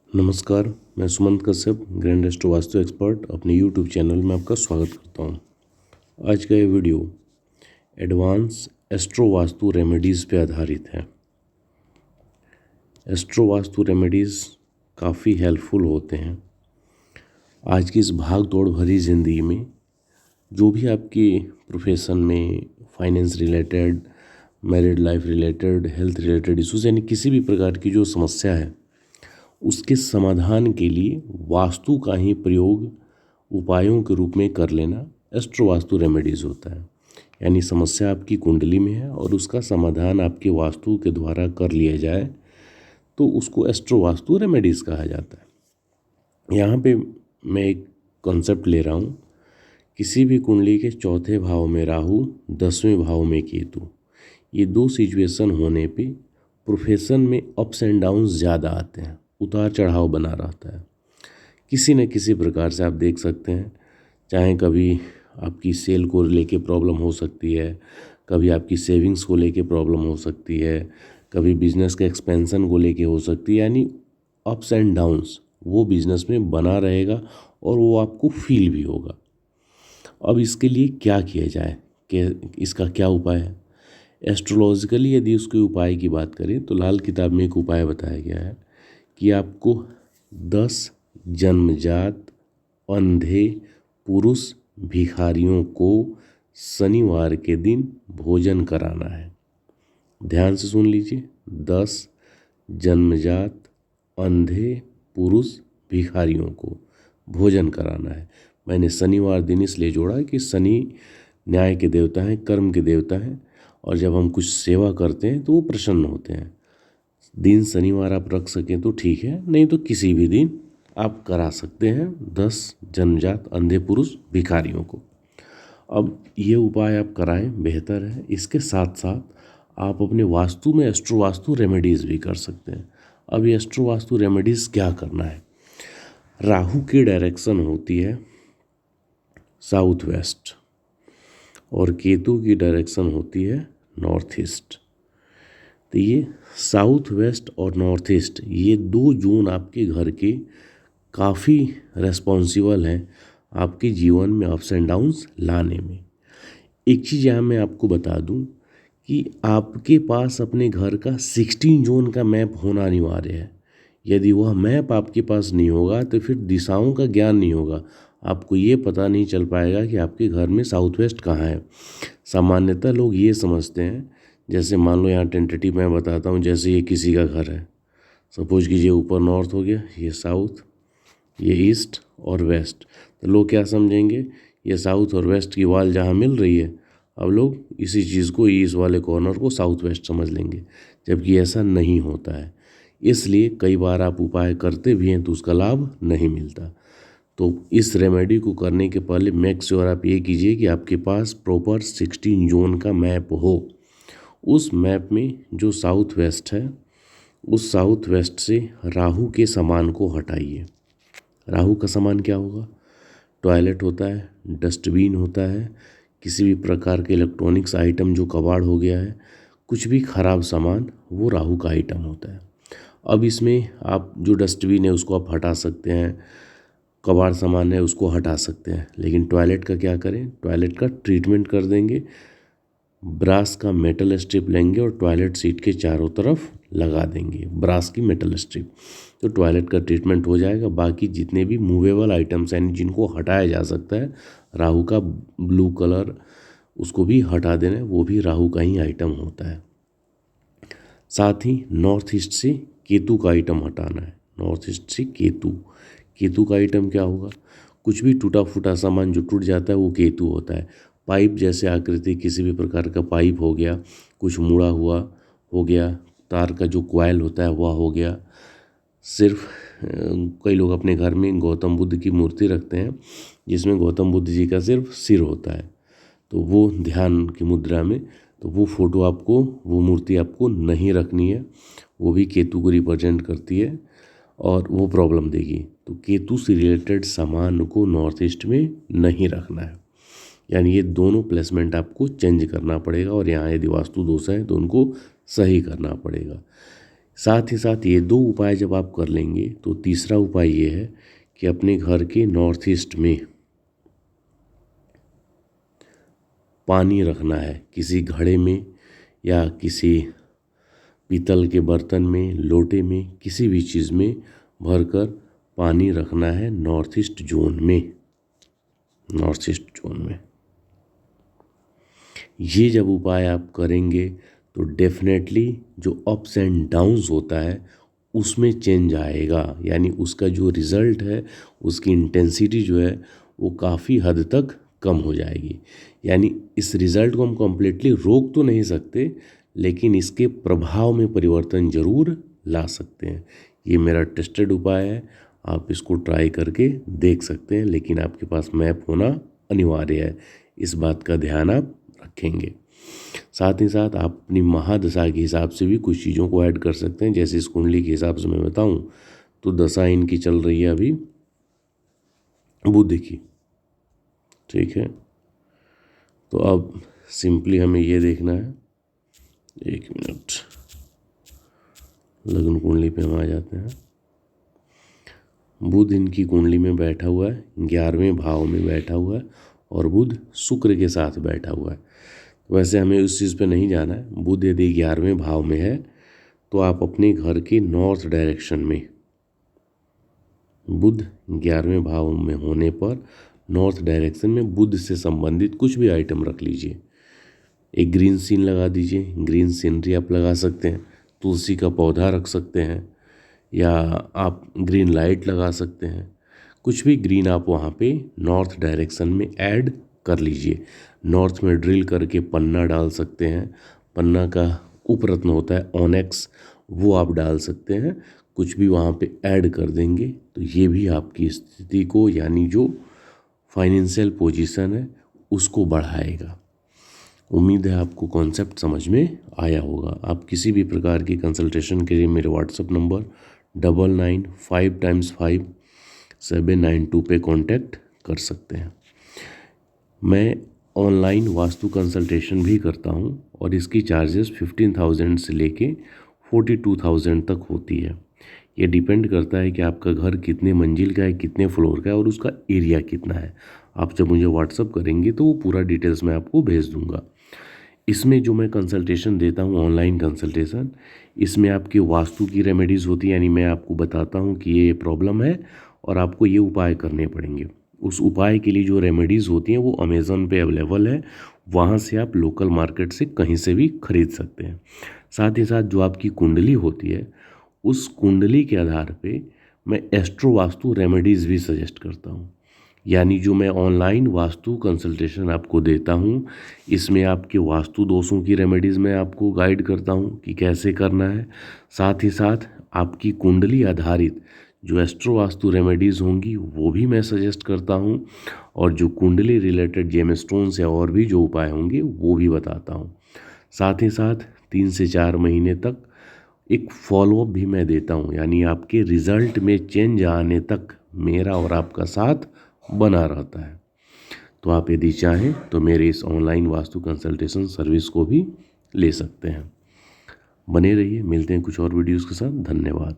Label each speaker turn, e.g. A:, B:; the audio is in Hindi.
A: नमस्कार, मैं Sumant Kashyap grand astro vastu expert अपने यूट्यूब चैनल में आपका स्वागत करता हूँ। आज का ये video advance astro vastu remedies पे आधारित है। एस्ट्रो वास्तु रेमेडीज़ काफ़ी हेल्पफुल होते हैं। आज की इस भाग दौड़ भरी ज़िंदगी में जो भी आपकी प्रोफेशन में finance related, married life related, health related issues यानी किसी भी प्रकार की जो समस्या है उसके समाधान के लिए वास्तु का ही प्रयोग उपायों के रूप में कर लेना एस्ट्रो वास्तु रेमेडीज़ होता है। यानी समस्या आपकी कुंडली में है और उसका समाधान आपके वास्तु के द्वारा कर लिया जाए तो उसको एस्ट्रो वास्तु रेमेडीज़ कहा जाता है। यहाँ पे मैं एक कॉन्सेप्ट ले रहा हूँ, किसी भी कुंडली के चौथे भाव में राहु, 10वें भाव में केतु, ये दो सिचुएशन होने पे प्रोफेशन में अप्स एंड डाउन्स ज़्यादा आते हैं, उतार चढ़ाव बना रहता है। किसी न किसी प्रकार से आप देख सकते हैं, चाहे कभी आपकी सेल को लेके प्रॉब्लम हो सकती है, कभी आपकी सेविंग्स को लेके प्रॉब्लम हो सकती है, कभी बिजनेस के एक्सपेंशन को लेके हो सकती है। यानी अप्स एंड डाउन्स वो बिजनेस में बना रहेगा और वो आपको फील भी होगा। अब इसके लिए क्या किया जाए, कि इसका क्या उपाय है? एस्ट्रोलॉजिकली यदि उसके उपाय की बात करें तो लाल किताब में एक उपाय बताया गया है कि आपको 10 जन्मजात अंधे पुरुष भिखारियों को शनिवार के दिन भोजन कराना है। ध्यान से सुन लीजिए, 10 जन्मजात अंधे पुरुष भिखारियों को भोजन कराना है। मैंने शनिवार दिन इसलिए जोड़ा कि शनि न्याय के देवता हैं, कर्म के देवता हैं, और जब हम कुछ सेवा करते हैं तो वो प्रसन्न होते हैं। दिन शनिवार आप रख सकें तो ठीक है, नहीं तो किसी भी दिन आप करा सकते हैं 10 जन्मजात अंधे पुरुष भिखारियों को। अब ये उपाय आप कराएं, बेहतर है। इसके साथ साथ आप अपने वास्तु में एस्ट्रो वास्तु रेमेडीज़ भी कर सकते हैं। अब ये एस्ट्रो वास्तु रेमेडीज़ क्या करना है? राहु की डायरेक्शन होती है साउथ वेस्ट और केतु की डायरेक्शन होती है नॉर्थ ईस्ट। तो ये साउथ वेस्ट और नॉर्थ ईस्ट, ये दो जोन आपके घर के काफ़ी रेस्पॉन्सिबल हैं आपके जीवन में अप्स एंड डाउन्स लाने में। एक चीज़ यहाँ मैं आपको बता दूँ कि आपके पास अपने घर का 16 जोन का मैप होना अनिवार्य है। यदि वह मैप आपके पास नहीं होगा तो फिर दिशाओं का ज्ञान नहीं होगा, आपको ये पता नहीं चल पाएगा कि आपके घर में साउथ वेस्ट कहाँ है। सामान्यतः लोग ये समझते हैं, जैसे मान लो यहाँ टेंटेटिव मैं बताता हूँ, जैसे ये किसी का घर है, सपोज कीजिए ऊपर नॉर्थ हो गया, ये साउथ, ये ईस्ट और वेस्ट, तो लोग क्या समझेंगे, ये साउथ और वेस्ट की वॉल जहाँ मिल रही है, अब लोग इसी चीज़ को, ईस्ट वाले कॉर्नर को साउथ वेस्ट समझ लेंगे, जबकि ऐसा नहीं होता है। इसलिए कई बार आप उपाय करते भी हैं तो उसका लाभ नहीं मिलता। तो इस रेमेडी को करने के पहले मेक श्योर आप ये कीजिए कि आपके पास प्रॉपर 16 जोन का मैप हो। उस मैप में जो साउथ वेस्ट है, उस साउथ वेस्ट से राहु के सामान को हटाइए। राहु का सामान क्या होगा? टॉयलेट होता है, डस्टबिन होता है, किसी भी प्रकार के इलेक्ट्रॉनिक्स आइटम जो कबाड़ हो गया है, कुछ भी खराब सामान, वो राहु का आइटम होता है। अब इसमें आप जो डस्टबिन है उसको आप हटा सकते हैं, कबाड़ सामान है उसको हटा सकते हैं, लेकिन टॉयलेट का क्या करें? टॉयलेट का ट्रीटमेंट कर देंगे, ब्रास का मेटल स्ट्रिप लेंगे और टॉयलेट सीट के चारों तरफ लगा देंगे ब्रास की मेटल स्ट्रिप, तो टॉयलेट का ट्रीटमेंट हो जाएगा। बाकी जितने भी मूवेबल आइटम्स यानी जिनको हटाया जा सकता है, राहु का ब्लू कलर उसको भी हटा देना है, वो भी राहु का ही आइटम होता है। साथ ही नॉर्थ ईस्ट से केतु का आइटम हटाना है। नॉर्थ ईस्ट से केतु, केतु का आइटम क्या होगा? कुछ भी टूटा फूटा सामान जो टूट जाता है वो केतु होता है। पाइप जैसे आकृति, किसी भी प्रकार का पाइप हो गया, कुछ मुड़ा हुआ हो गया, तार का जो कॉइल होता है वह हो गया। सिर्फ कई लोग अपने घर में गौतम बुद्ध की मूर्ति रखते हैं जिसमें गौतम बुद्ध जी का सिर्फ सिर होता है, तो वो ध्यान की मुद्रा में, तो वो फोटो आपको, वो मूर्ति आपको नहीं रखनी है, वो भी केतु को रिप्रेजेंट करती है और वो प्रॉब्लम देगी। तो केतु से रिलेटेड सामान को नॉर्थ ईस्ट में नहीं रखना है। यानी ये दोनों प्लेसमेंट आपको चेंज करना पड़ेगा और यहाँ यदि वास्तु दोष है तो उनको सही करना पड़ेगा। साथ ही साथ ये 2 उपाय जब आप कर लेंगे तो तीसरा उपाय ये है कि अपने घर के नॉर्थ ईस्ट में पानी रखना है, किसी घड़े में या किसी पीतल के बर्तन में, लोटे में, किसी भी चीज़ में भरकर पानी रखना है नॉर्थ ईस्ट जोन में। नॉर्थ ईस्ट जोन में ये जब उपाय आप करेंगे तो डेफिनेटली जो अप्स एंड डाउन्स होता है उसमें चेंज आएगा, यानी उसका जो रिज़ल्ट है, उसकी इंटेंसिटी जो है वो काफ़ी हद तक कम हो जाएगी। यानी इस रिज़ल्ट को हम कम्प्लीटली रोक तो नहीं सकते, लेकिन इसके प्रभाव में परिवर्तन ज़रूर ला सकते हैं। ये मेरा टेस्टेड उपाय है, आप इसको ट्राई करके देख सकते हैं, लेकिन आपके पास मैप होना अनिवार्य है। इस बात का ध्यान आप रखेंगे। साथ ही साथ आप अपनी महादशा के हिसाब से भी कुछ चीज़ों को ऐड कर सकते हैं। जैसे इस कुंडली के हिसाब से मैं बताऊं तो दशा इनकी चल रही है अभी बुध की, ठीक है। तो अब सिंपली हमें ये देखना है, 1 मिनट, लग्न कुंडली पे हम आ जाते हैं। बुध इनकी कुंडली में बैठा हुआ है, 11वें भाव में बैठा हुआ है और बुध शुक्र के साथ बैठा हुआ है। वैसे हमें उस चीज़ पे नहीं जाना है। बुध यदि 11वें भाव में है तो आप अपने घर के नॉर्थ डायरेक्शन में, बुध 11वें भाव में होने पर नॉर्थ डायरेक्शन में बुध से संबंधित कुछ भी आइटम रख लीजिए। एक ग्रीन सीन लगा दीजिए, ग्रीन सीनरी आप लगा सकते हैं, तुलसी का पौधा रख सकते हैं, या आप ग्रीन लाइट लगा सकते हैं। कुछ भी ग्रीन आप वहाँ पे नॉर्थ डायरेक्शन में ऐड कर लीजिए। नॉर्थ में ड्रिल करके पन्ना डाल सकते हैं, पन्ना का उपरत्न होता है ऑनेक्स, वो आप डाल सकते हैं। कुछ भी वहाँ पे ऐड कर देंगे तो ये भी आपकी स्थिति को, यानी जो फाइनेंशियल पोजीशन है उसको बढ़ाएगा। उम्मीद है आपको कॉन्सेप्ट समझ में आया होगा। आप किसी भी प्रकार की कंसल्टेशन के लिए मेरे व्हाट्सएप नंबर 99555792 पे कांटेक्ट कर सकते हैं। मैं ऑनलाइन वास्तु कंसल्टेशन भी करता हूं और इसकी चार्जेस 15,000 से लेके 42,000 तक होती है। ये डिपेंड करता है कि आपका घर कितने मंजिल का है, कितने फ्लोर का है और उसका एरिया कितना है। आप जब मुझे व्हाट्सअप करेंगे तो वो पूरा डिटेल्स मैं आपको भेज दूंगा। इसमें जो मैं कंसल्टेशन देता हूँ, ऑनलाइन कंसल्टेशन, इसमें आपकी वास्तु की रेमेडीज़ होती है, यानी मैं आपको बताता हूँ कि ये प्रॉब्लम है और आपको ये उपाय करने पड़ेंगे। उस उपाय के लिए जो रेमेडीज़ होती हैं वो अमेज़न पे अवेलेबल है, वहाँ से आप लोकल मार्केट से कहीं से भी खरीद सकते हैं। साथ ही साथ जो आपकी कुंडली होती है, उस कुंडली के आधार पे मैं एस्ट्रो वास्तु रेमेडीज़ भी सजेस्ट करता हूँ। यानी जो मैं ऑनलाइन वास्तु कंसल्टेशन आपको देता हूँ, इसमें आपके वास्तु दोषों की रेमेडीज़ मैं आपको गाइड करता हूँ कि कैसे करना है। साथ ही साथ आपकी कुंडली आधारित जो एस्ट्रो वास्तु रेमेडीज़ होंगी वो भी मैं सजेस्ट करता हूँ, और जो कुंडली रिलेटेड जेमस्टोन्स या और भी जो उपाय होंगे वो भी बताता हूँ। साथ ही साथ 3 से 4 महीने तक एक फॉलोअप भी मैं देता हूँ, यानी आपके रिज़ल्ट में चेंज आने तक मेरा और आपका साथ बना रहता है। तो आप यदि चाहें तो मेरे इस ऑनलाइन वास्तु कंसल्टेशन सर्विस को भी ले सकते हैं। बने रहिए, मिलते हैं कुछ और वीडियोस के साथ। धन्यवाद।